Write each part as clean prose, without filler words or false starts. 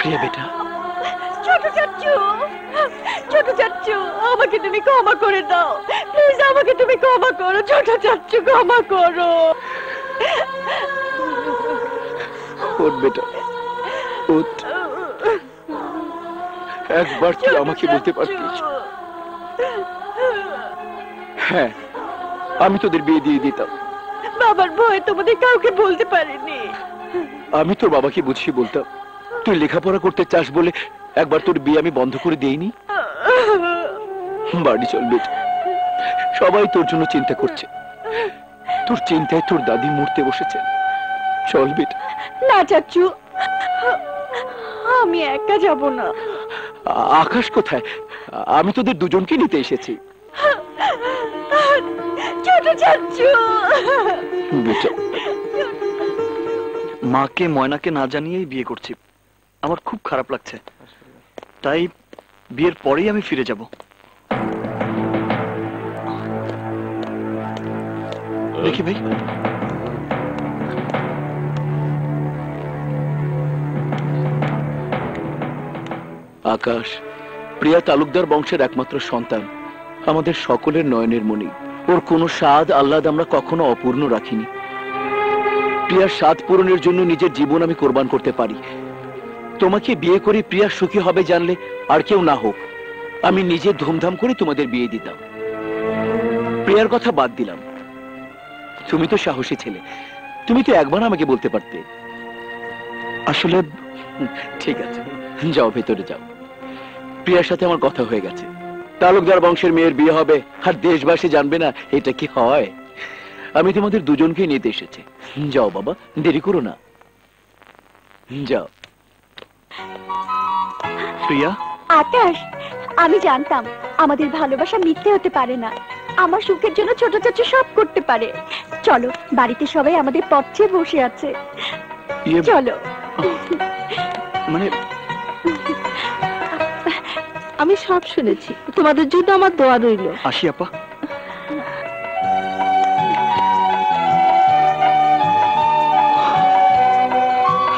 প্রিয়া বেটা, ছোট চাচ্চু, ছোট চাচ্চু, আমাকে তুমি ক্ষমা করে দাও প্লিজ, আমাকে তুমি ক্ষমা করো ছোট চাচ্চু, ক্ষমা করো। ওঠ বেটা, ওঠ। একবার তুই আমাকে বলতে পারতিস, হ্যাঁ আমি তোদের বিয়ে দিয়ে দিতাম। বাবার ভয়ে তোমাদের কাউকে বলতে পারিনি। আমি তোর বাবাকে বুঝিয়ে বলতাম তুই লেখাপড়া করতে চাস বলে একবার তোর বিয়ে আমি বন্ধ করে দেইনি। বাড়ি চল বেটা, সবাই তোর জন্য চিন্তা করছে, তোর চিন্তায় তোর দাদি মরতে বসেছে। চল বেটা। না চাচ্চু, আমি একা যাব না। আকাশ কোথায়? আমি তোদের দুজনকে নিতে এসেছি। ছোট চাচ্চু। বেটা, মাকে ময়নাকে না জানিয়েই বিয়ে করছি, আমার খুব খারাপ লাগছে, তাই বিয়ের পরেই আমি ফিরে যাব। দেখি ভাই, আকাশ প্রিয়া তালুকদার বংশের একমাত্র সন্তান, আমাদের সকলের নয়নের মণি। ওর কোনো স্বাদ আহ্লাদ আমরা কখনো অপূর্ণ রাখিনি। প্রিয়ার স্বাদ পূরণের জন্য নিজের জীবন আমি কোরবান করতে পারি। তোমাকে বিয়ে করে প্রিয়া সুখী হবে জানলে আর কেউ না হোক আমি নিজে ধুমধাম করে তোমাদের বিয়ে দিতাম। প্রিয়ার কথা বাদ দিলাম, তুমি তো সাহসী ছেলে, তুমি তো একবার আমাকে বলতে পারতে। আসলে ঠিক আছে, যাও ভেতরে যাও। প্রিয়ার সাথে আমার কথা হয়ে গেছে, তালুকদার বংশের মেয়ের বিয়ে হবে আর দেশবাসী জানবে না, এটা কি হয়? আমি তোমাদের দুজনকে নিতে এসেছি। যাও বাবা, দেরি করো না, যাও। প্রিয়া। আকাশ, আমি জানতাম আমাদের ভালোবাসা মিথ্যে হতে পারে না, আমার সুখের জন্য ছোট চাচু সব করতে পারে। চলো, বাড়িতে সবাই আমাদের পথ চেয়ে বসে আছে, চলো। মানে আমি সব শুনেছি, তোমাদের জন্য আমার দোয়া রইল। আসি আপা।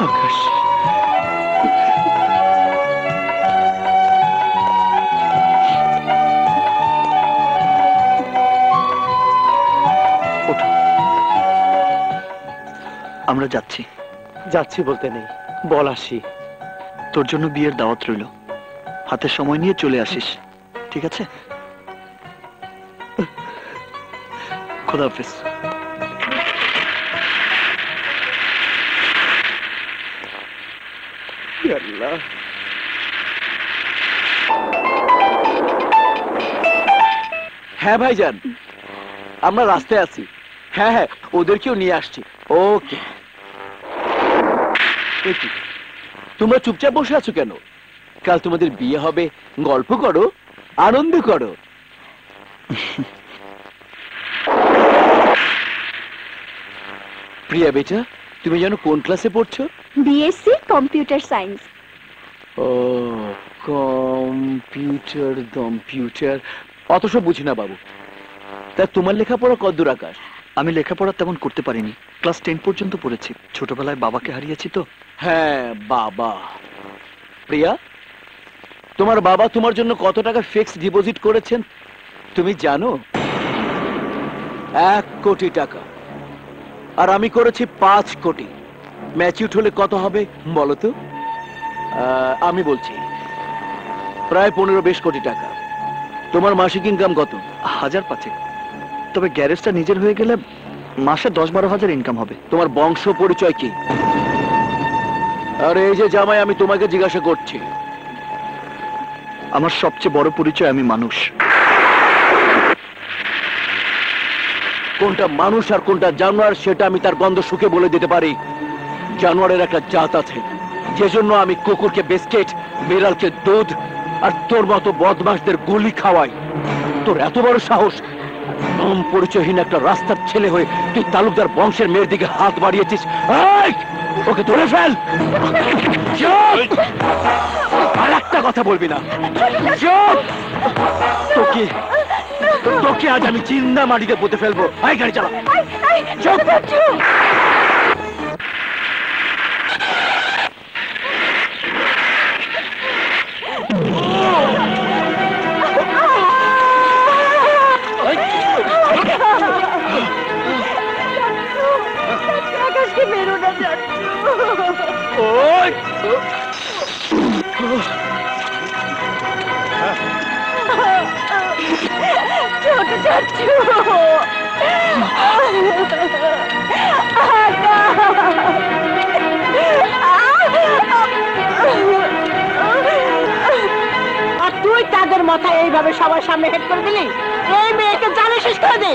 আকাশ, আমরা যাচ্ছি। যাচ্ছি বলতে নেই, বল আসি। তোর জন্য বিয়ের দাওয়াত রইল, হাতে সময় নিয়ে চলে আসিস, ঠিক আছে? খোদা হাফেজ। আল্লাহ, হ্যাঁ ভাইজান, আমরা রাস্তায় আছি। হ্যাঁ হ্যাঁ, ওদেরকেও নিয়ে আসছি। ওকে। তোমরা চুপচাপ বসে আছো কেন? কাল তোমাদের বিয়ে হবে, গল্প করো, আনন্দ করো। প্রিয়া বেটা, তুমি জানো কোন ক্লাসে পড়ছো? BSc computer science. ও, কম্পিউটার অত সব বুঝি না বাবু। তা তোমার লেখাপড়া কতদূর আকাশ? আমি লেখাপড়া তেমন করতে পারিনি, ক্লাস 10 পর্যন্ত পড়েছি। ছোটবেলায় বাবাকে হারিয়েছি তো। হ্যাঁ বাবা। প্রিয়া, তোমার বাবা তোমার জন্য কত টাকা ফিক্সড ডিপোজিট করেছেন তুমি জানো? 1 কোটি টাকা। আর আমি করেছি 5 কোটি। ম্যাচিউর হলে কত হবে বলো তো? আমি বলছি প্রায় 15-20 কোটি টাকা। তোমার মাসিক ইনকাম কত? 1000-5। তবে গ্যারেজটা নিজের হয়ে গেলে মাসে 10-12 হাজার ইনকাম হবে। তোমার বংশ পরিচয় কি? আর এই যে জামাই, আমি তোমাকে জিজ্ঞাসা করছি। আমার সবচেয়ে বড় পরিচয় আমি মানুষ। কোনটা মানুষ আর কোনটা জানোয়ার সেটা আমি তার গন্ধ শুকে বলে দিতে পারি। জানোয়ারের একটা জাত আছে, যে জন্য আমি কুকুরকে বিস্কিট, বিড়ালকে দুধ আর তোর মতো বদমাশদের গুলি খাওয়াই। তোর এত বড় সাহস, পরিচয়হীন একটা রাস্তার ছেলে হয়ে তুই তালুকদার বংশের মেয়ের দিকে হাত বাড়িয়েছিস। ওকে ধরে ফেল। আর একটা কথা বলবি না। তোকে তোকে আজ আমি জিন্দা মাটিতে পুঁতে ফেলবো। আয় গাড়ি চালা। ছোট চাচু আর তুই তাদের মাথায় এইভাবে সবার সামনে হেড করে দিলি? এই মেয়েকে জানে শেষ করে দে।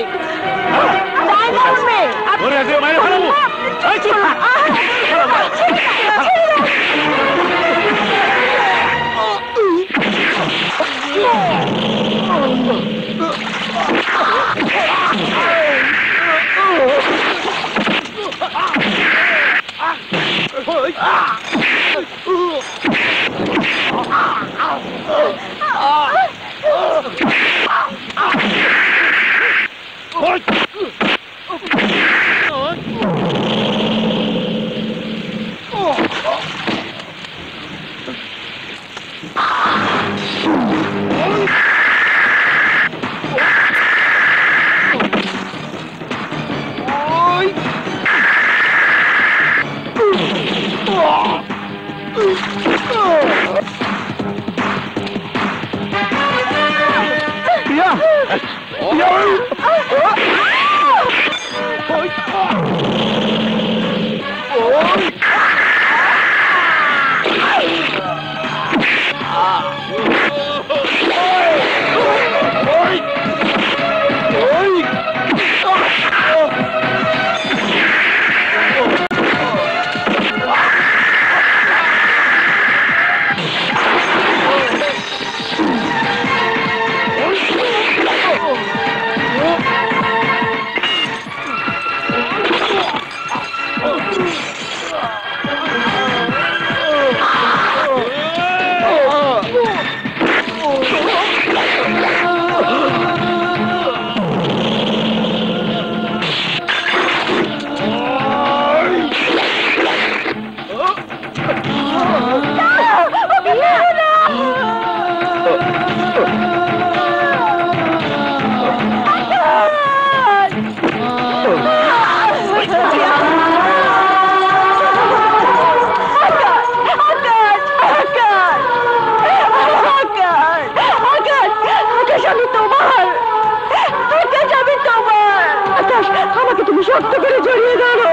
আমাকে তুমি শক্ত করে জড়িয়ে ধরো।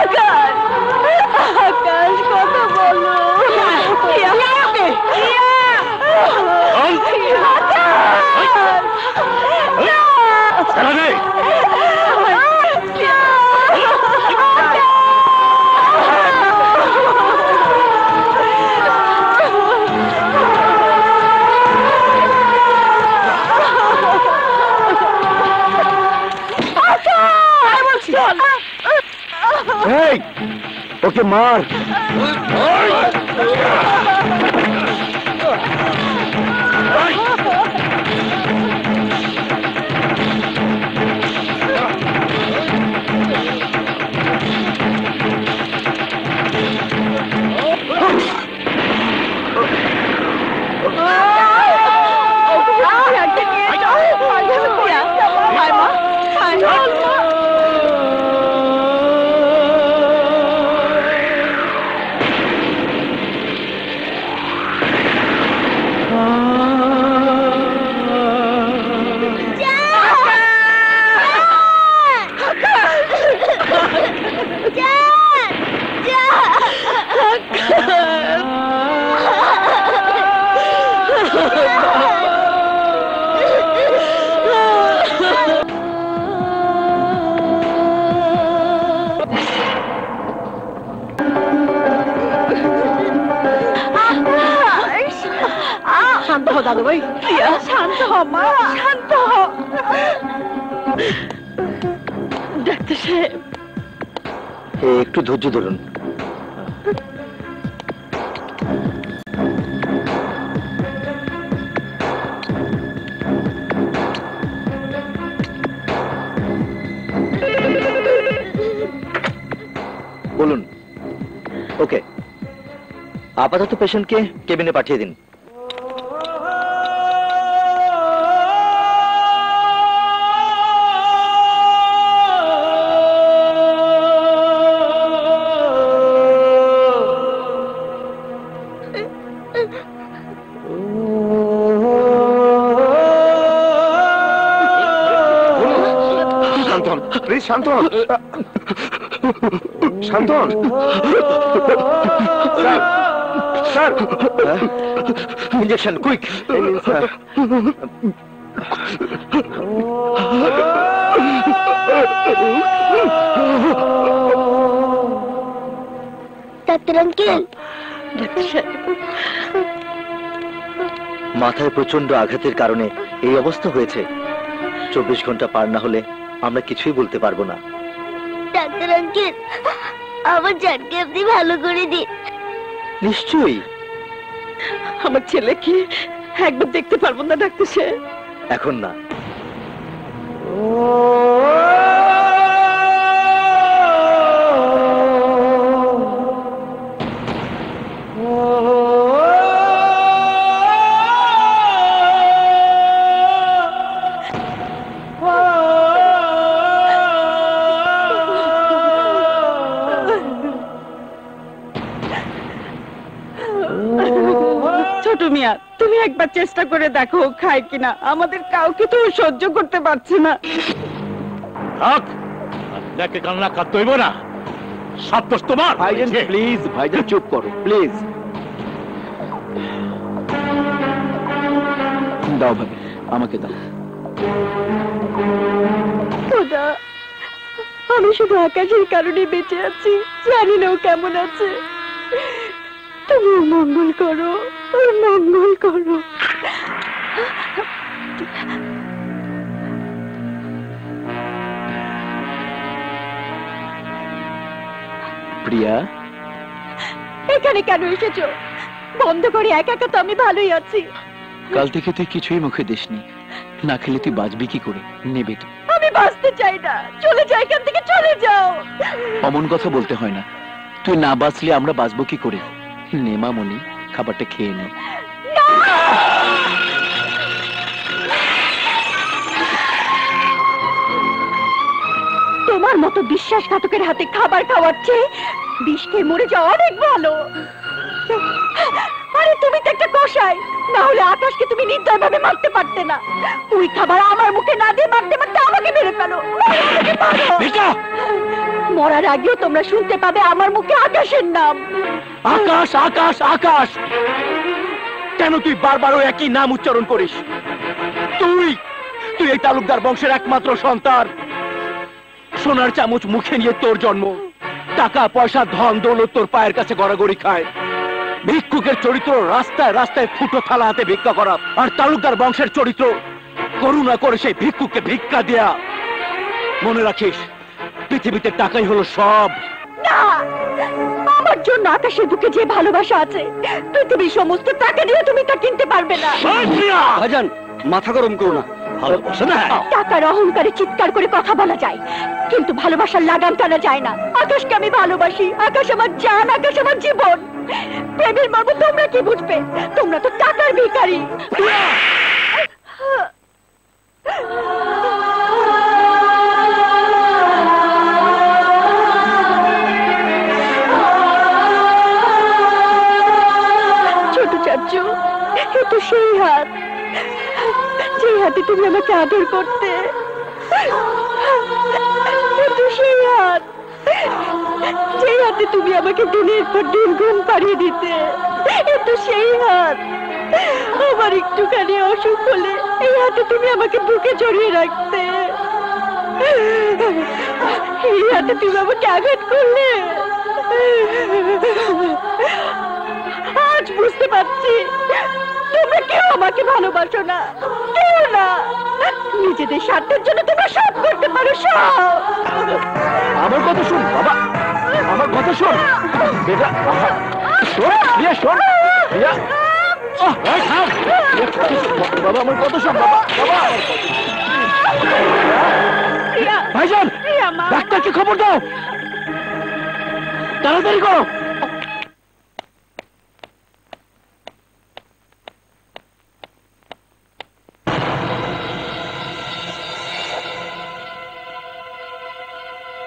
আকাশ, আকাশ কথা বলো। ওকে মার। শান্ত হো দাদু ভাই, শান্ত হ মা, শান্ত হ। ডাক্তার সাহেব একটু ধৈর্য ধরুন। বলুন। ওকে, আপাতত পেশেন্টকে কেবিনে পাঠিয়ে দিন। প্লিজ শান্ত হন। শান্ত হন sir. Injection quick. Doctor uncle, মাথায় প্রচন্ড আঘাতের কারণে এই অবস্থা হয়েছে। 24 ঘন্টা পার না হলে আমরা কিছুই বলতে পারবো না। ডাক্তার আঙ্কেল, আমার জানকে আপনি ভালো করে দিন। নিশ্চয়ই। আমার ছেলেকে একবার দেখতে পারবো না ডাক্তার সাহেব? এখন না। ছোট মিয়া, তুমি একবার চেষ্টা করে দেখো খায় কিনা। আমাদের কাউকে তো সহ্য করতে পারছে না। আপনাকে কান্না কাঁদতে হইব না, সব দোষ তোমার। ভাইজান প্লিজ, ভাইজান চুপ করো প্লিজ। দাও ভাবি, আমাকে দাও। খোদা, আমি শুধু আকাশের কারণে বেঁচে আছি, জানি না ও কেমন আছে। তুমি ওর মঙ্গল করো, ওর মঙ্গল করো। প্রিয়া, এখানে কেন এসেছো? বন্ধ করে একা একা তো আমি ভালোই আছি। কাল থেকে তুই কিছুই মুখে দিসনি, না খেলে তুই বাঁচবি কি করে? নেবে তো। আমি বাঁচতে চাই না, চলে যাও এখান থেকে, চলে যাও। অমন কথা বলতে হয় না, তুই না বাঁচলে আমরা বাঁচবো কি করে? নেমা মনি, খাবারটা খেয়ে নে। তোমার মতো বিশ্বাসঘাতকের হাতে খাবার খাওয়ার চেয়ে বিষ খেয়ে মরে যাওয়া অনেক ভালো। আরে তুমি তো একটা কসাই, না হলে আকাশকে তুমি নির্দয়ভাবে মারতে পারতে না। ওই খাবার আমার মুখে না দিয়ে মারতে মারতে আমাকে মেরে ফেলো। মরার আগেও তোমরা শুনতে পাবে আমার মুখে আকাশের নাম। আকাশ, আকাশ, আকাশ। কেন তুই বারবার ওই একই নাম উচ্চারণ করিস? তুই তুই এই তালুকদার বংশের একমাত্র সন্তান। সোনার চামচ মুখে নিয়ে তোর জন্ম, টাকা পয়সা ধন দৌলত তোর পায়ের কাছে গড়াগড়ি খায়। ভিক্ষুকের চরিত্র রাস্তায় রাস্তায় ফুটো থালা হাতে ভিক্ষা করা, আর তালুকদার বংশের চরিত্র করুণা করে সেই ভিক্ষুককে ভিক্ষা দেয়া। মনে রাখিস, পৃথিবীতে টাকাই হলো সব। না, আমার জন্য আকাশের বুকে যে ভালোবাসা আছে, পৃথিবীর সমস্ত টাকা দিয়ে তুমি তা কিনতে পারবে না। ভাইজান, মাথা গরম করো না। ভালোবাসা না, টাকার অহংকারে চিৎকার করে কথা বলা যায়, কিন্তু ভালোবাসার লাগাম টানা যায় না। আকাশকে আমি ভালোবাসি, আকাশ আমার জান, আকাশ আমার জীবন। প্রেমের মর্ম তোমরা কি বুঝবে? তোমরা তো টাকার ভিখারি। ছোট চাচু, এ তো সেই হাত, যে হাতে তুমি আমাকে আদর করতে। এ তো সেই হাত, যে হাতে তুমি আমাকে দিনের পর দিন ঘুম পাড়িয়ে দিতে। এ তো সেই হাত, আমার একটুখানি অসুখ হলে এই হাতে তুমি আমাকে বুকে জড়িয়ে রাখতে। এই হাতে তুমি আমাকে আঘাত করলে। আজ বুঝতে পারছি তোমরা কেউ আমাকে ভালোবাসো না, কেউ না। নিজেদের স্বার্থের জন্য তোমরা সব করতে পারো, সব। আমার কথা শোন বাবা, আমার কথা শোন বেটা। শোন প্রিয়া, শোন প্রিয়া। বাবা আমার কথা শোন বাবা। বাবা ভাইজান, ডাক্তারকে খবর দাও, তাড়াতাড়ি করো।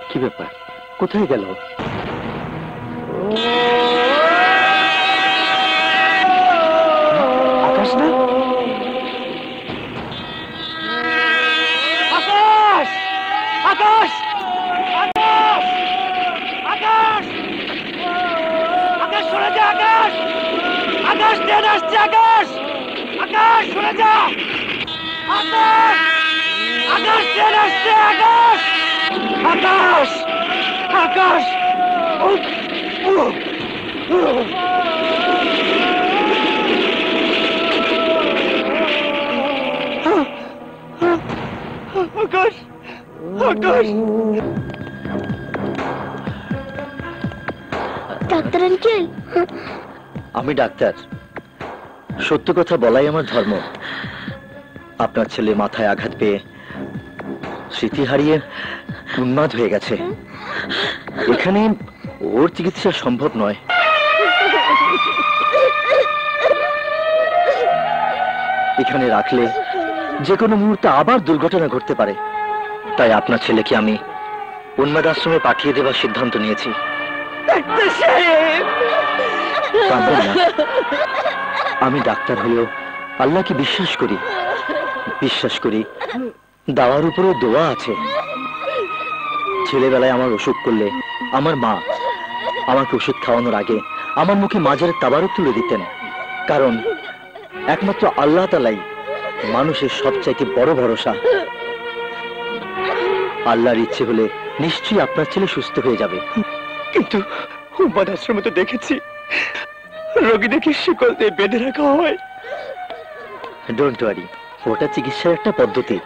কি ব্যাপার, কোথায় গেল? আকাশ না? আকাশ, আকাশ। আকাশ, আকাশ ট্রেন আসছে, আকাশ, আকাশ শুনে যা, আকাশ, আকাশ ট্রেন আসছে, আকাশ, আকাশ, আকাশ। আকাশ, আকাশ। ডাক্তার আঙ্কেল, আমি ডাক্তার, সত্য কথা বলাই আমার ধর্ম। আপনার ছেলে মাথায় আঘাত পেয়ে স্মৃতি হারিয়ে উন্মাদ হয়ে গেছে। এখানে ওর চিকিৎসা সম্ভব নয়। এখানে রাখলে যে কোনো মুহূর্তে আবার দুর্ঘটনা ঘটতে পারে। তাই আপনার ছেলেকে আমি উন্মাদ আশ্রমে পাঠিয়ে দেওয়ার সিদ্ধান্ত নিয়েছি। কাঁদবেন না। আমি ডাক্তার হলেও আল্লাহকে বিশ্বাস করি। বিশ্বাস করি দাওয়ার উপরেও দোয়া আছে। ছেলেবেলায় আমার অসুখ করলে আমার মা আমাকে ওষুধ খাওয়ানোর আগে আমার মুখে মাজারের তাবারক তুলে দিতেন। কারণ একমাত্র আল্লাহ তাআলাই মানুষের সবচাইতে বড় ভরসা। আল্লাহর ইচ্ছে হলে নিশ্চয়ই আপনার ছেলে সুস্থ হয়ে যাবে। কিন্তু উন্মাদ আশ্রমে তো দেখেছি রোগীদেরকে শিকল দিয়ে বেঁধে রাখা হয়। ডোন্ট ওয়ারি, ওটা চিকিৎসার একটা পদ্ধতি।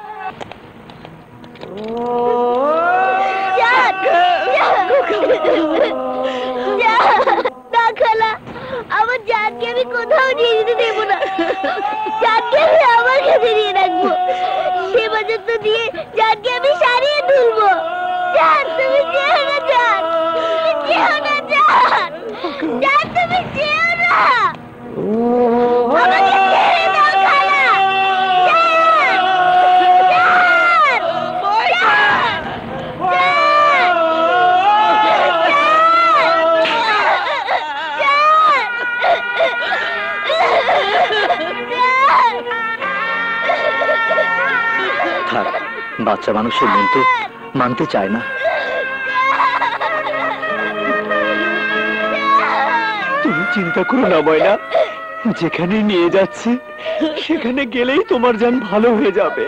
আমার জানকে আমি কোথাও নিয়ে যেতে দেবো না। জানকে আমি আমার কাছে নিয়ে রাখবো। সে পর্যন্ত দিয়ে জানকে আমি সারিয়ে তুলবো। জান, তুমি যেও না, জান, তুমি যেও না, জান, জান, তুমি যেও না। আমাকে ছেড়ে দাও খালা। জান, জান, থাক, বাচ্চা মানুষের মন তো মানতে চায় না। তুমি চিন্তা করো না ময়না, যেখানে নিয়ে যাচ্ছি সেখানে গেলেই তোমার জান ভালো হয়ে যাবে।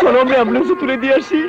চলো আমরা অ্যাম্বুলেন্সে তুলে দিয়ে আসি।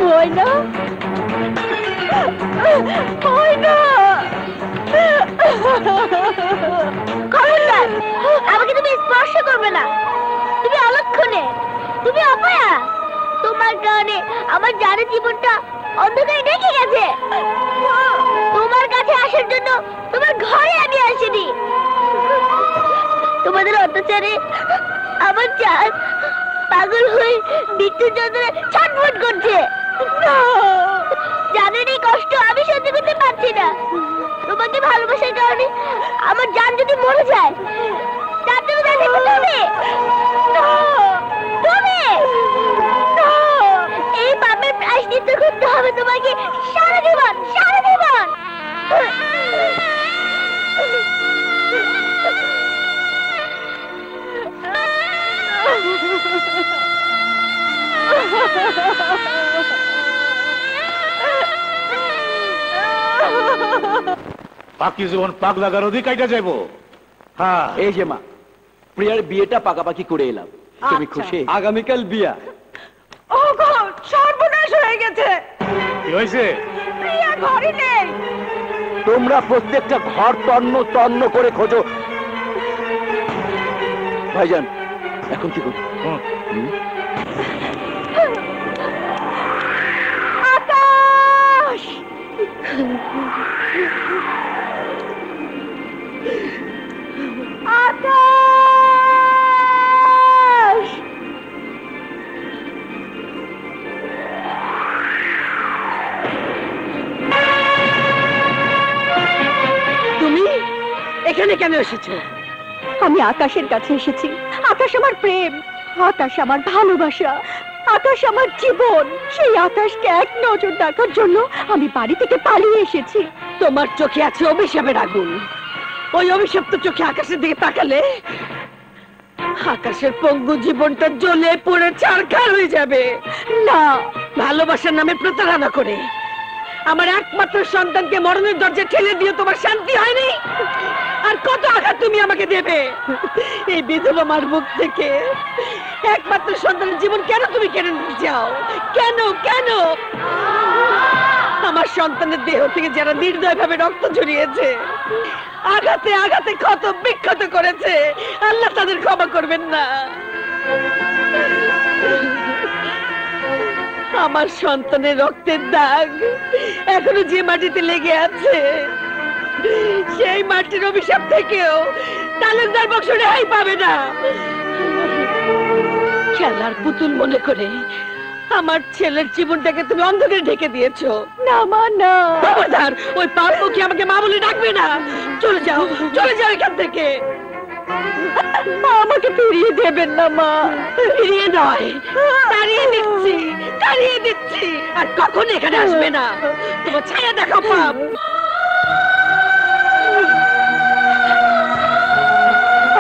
ময়না, ময়না, খবরদার, আমাকে তুমি স্পর্শ করবে না। তুমি অলক্ষণে, তুমি অপয়া। তোমার কারণে আমার জানের জীবনটা অন্ধকারে ঢেকে গেছে। তোমার কাছে আসার জন্য তোমার ঘরে আমি আসিনি। তোমাদের অত্যাচারে আমার জান পাগল হয়ে মৃত্যুর যন্ত্রণায় ছটফট করছে। জানেন এই কষ্ট আমি সহ্য করতে পারছি না। তোমাকে ভালোবাসার কারণে আমার জান যদি মরে যায়, তার জন্য তুমি তুমি এই পাপের প্রায়শ্চিত্ত করতে হবে তোমাকে সারা জীবন, সারা জীবন। বাকি জীবন পাগলা গারদই কাইটা যাইব। হ্যাঁ, এই যে মা, প্রিয়ার বিয়েটা পাকাপাকি করে এলাম। তুমি খুশি? আগামীকাল বিয়া। ওগো, সর্বনাশ হয়ে গেছে। কি হয়েছে? প্রিয়া ঘরে নেই। তোমরা প্রত্যেকটা ঘর তন্ন তন্ন করে খোঁজো। ভাইজান, এখন কি করবো? আকাশ! আকাশ! তুমি এখানে কেন এসেছো? আমি আকাশের কাছে এসেছি। আকাশ আমার প্রেম, আকাশ আমার ভালোবাসা, আকাশ আমার জীবন। সেই আকাশকে এক নজর দেখার জন্য আমি বাড়ি থেকে পালিয়ে এসেছি। তোমার চোখে আছে অভিশাপের আগুন। ওই অভিশপ্ত চোখে আকাশের দিকে তাকালে আকাশের পঙ্গু জীবনটা জ্বলে পুড়ে ছারখার হয়ে যাবে। না, ভালোবাসার নামে প্রতারণা করে আমার একমাত্র সন্তানকে মরণের দরজায় ঠেলে দিয়ে তোমার শান্তি হয়নি? আর কত আঘাত তুমি আমাকে দেবে? এই বিধবা মার মুখ থেকে একমাত্র সন্তানের জীবন কেন তুমি কেড়ে নিতে চাও? কেন কেন? আমার সন্তানের দেহ থেকে যারা নির্দয়ভাবে রক্ত ঝরিয়েছে, আঘাতে আঘাতে ক্ষত বিক্ষত করেছে, আল্লাহ তাদের ক্ষমা করবেন না। আমার সন্তানের রক্তের দাগ এখনো যে মাটিতে লেগে আছে, সেই মাটির অভিশাপ থেকেও তালুকদার বংশ রেহাই পাবে না। খেলার পুতুল মনে করে আমার ছেলের জীবনটাকে তুমি অন্ধকারে ঢেকে দিয়েছো। না মা, না। খবরদার, ওই পাপকে আমাকে মা বলে ডাকবে না। চলে যাও, চলে যাও এখান থেকে। আমাকে ফিরিয়ে দেবেন না মা। ফিরিয়ে নয়, তাড়িয়ে দিচ্ছি, তাড়িয়ে দিচ্ছি। আর কখনো এখানে আসবে না। তোমার ছায়া দেখো পাপ।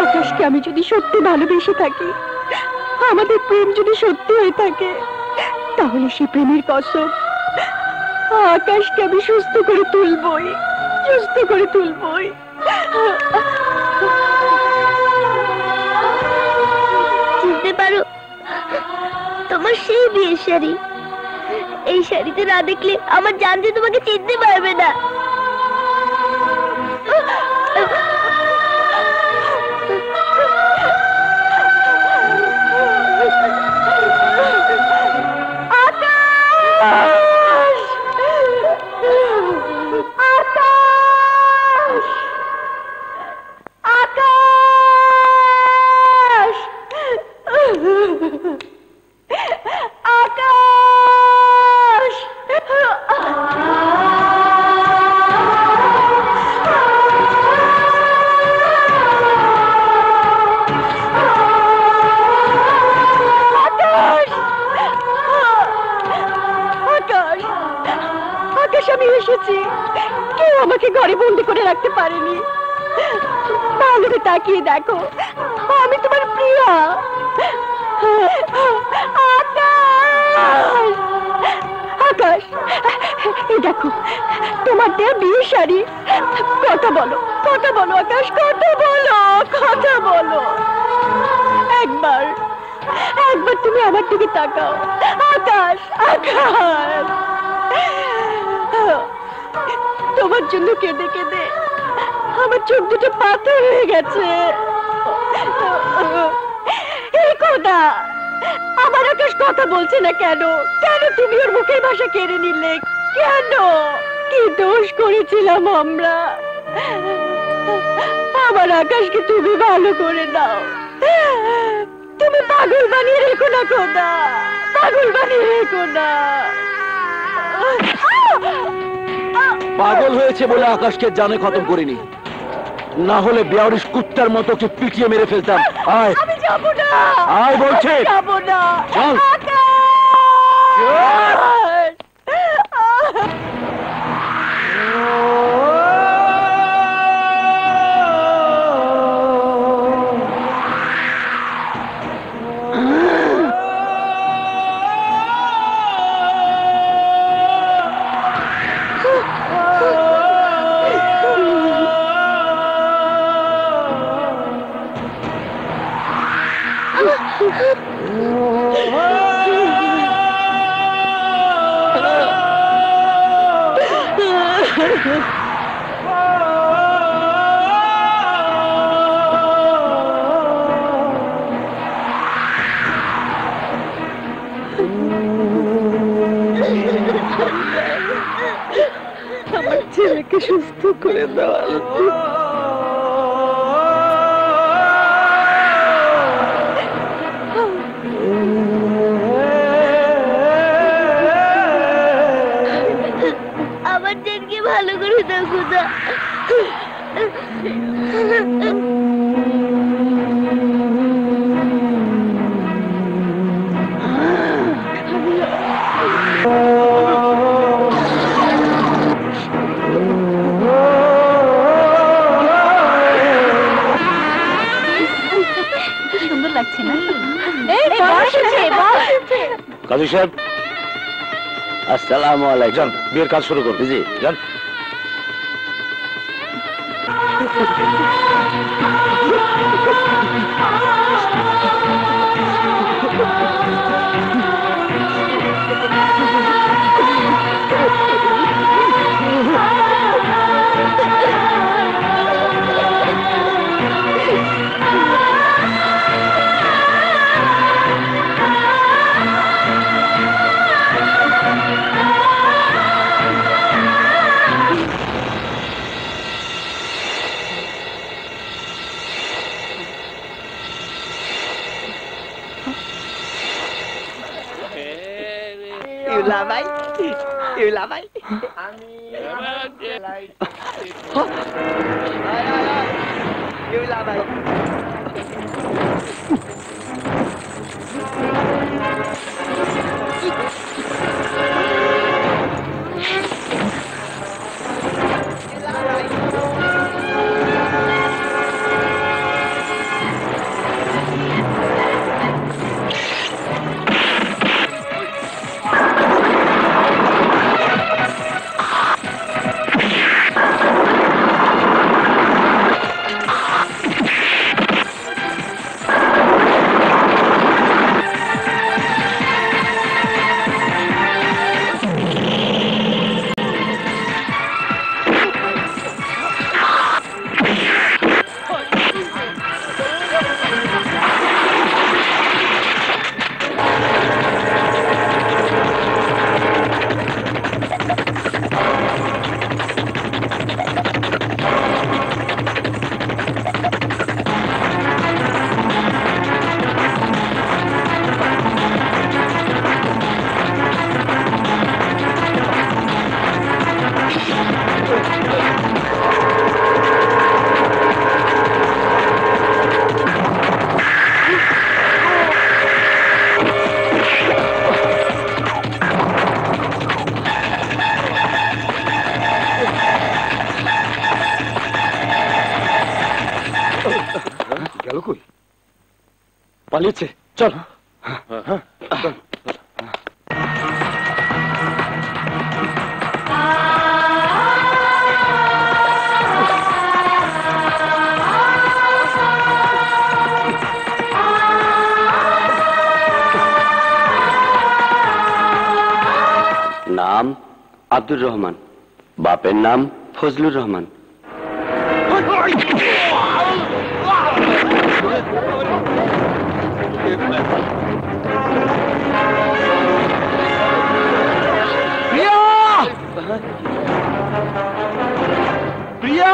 আকাশকে আমি যদি সত্যি ভালোবেসে থাকি, আমাদের প্রেম যদি সত্যি হয়ে থাকে, তাহলে সেই প্রেমের কসম আকাশকে আমি সুস্থ করে তুলবই, সুস্থ করে তুলবই। চিনতে পারো তোমার সেই বিয়ের শাড়ি? এই শাড়িতে না দেখলে আমার জান যে তোমাকে চিনতে পারবে না। আমি এসেছি, কেউ আমাকে ঘরে বন্দি করে রাখতে পারেনি। ভালো করে তাকিয়ে দেখো, আমি তোমার প্রিয়া। আকাশ, এই দেখো তোমার দেয়া বিয়ের শাড়ি। কথা বলো, কথা বলো আকাশ, কথা বলো, কথা বলো। একবার একবার তুমি আমার দিকে তাকাও আকাশ, আকাশ। তোমার জন্য কেঁদে কেঁদে আমার চোখ দুটো পাথর হয়ে গেছে। এই কথা আমার আকাশ কথা বলছে না কেন? কেন তুমি ওর মুখের ভাষা কেড়ে নিলে? কেন? কি দোষ করেছিলাম আমরা? আমার আকাশকে তুমি ভালো করে দাও। তুমি পাগল বানিয়ে রেখো না খোদা, পাগল বানিয়ে রেখো না। পাগল হয়েছে বলে আকাশকে জানে খতম করিনি, না হলে বেয়ারিশ কুত্তার মতো কে পিটিয়ে মেরে ফেলতাম। আয়, আমি যাবো না, আয় বলছে, যাবো না। চল। আমার ছেলেকে সুস্থ করে দাও। আমার জেনকে ভালো করে দাও খোদা। সুন্দর লাগছে না? কাজী সাহেব, আসসালামু আলাইকুম। যান, বিয়ের কাজ শুরু করুন। জি, যান। ইউলা ভাই, ইউলা ভাই, ইউলা ভাই। গেল কই? পালিয়েছে। চল। নাম আব্দুর রহমান, বাপের নাম ফজলুর রহমান। প্রিয়া!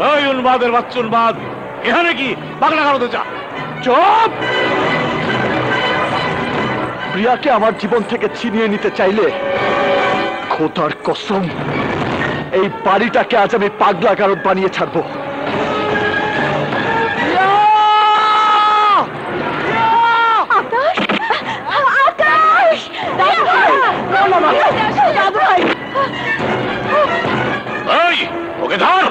এই উন্মাদের বাচ্চা উন্মাদ, এখানে কি পাগলা গারদে যা। চুপ! প্রিয়াকে আমার জীবন থেকে ছিনিয়ে নিতে চাইলে খোদার কসম এই বাড়িটাকে আজ আমি পাগলা গারদ বানিয়ে ছাড়বো। এই, ওকে ধর।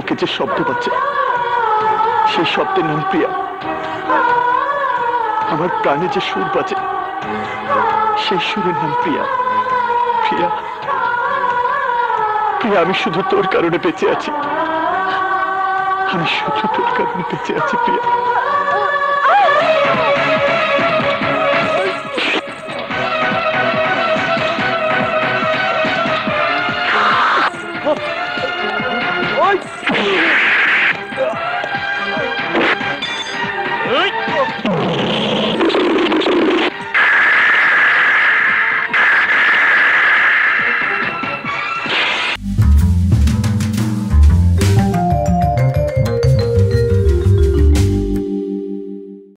বুকে যে শব্দ বাজে সেই শব্দের নাম প্রিয়া। আমার প্রাণে যে সুর বাজে সেই সুরের নাম প্রিয়া। প্রিয়া, প্রিয়া, আমি শুধু তোর কারণে বেঁচে আছি। আমি শুধু তোর কারণে বেঁচে আছি প্রিয়া। ওই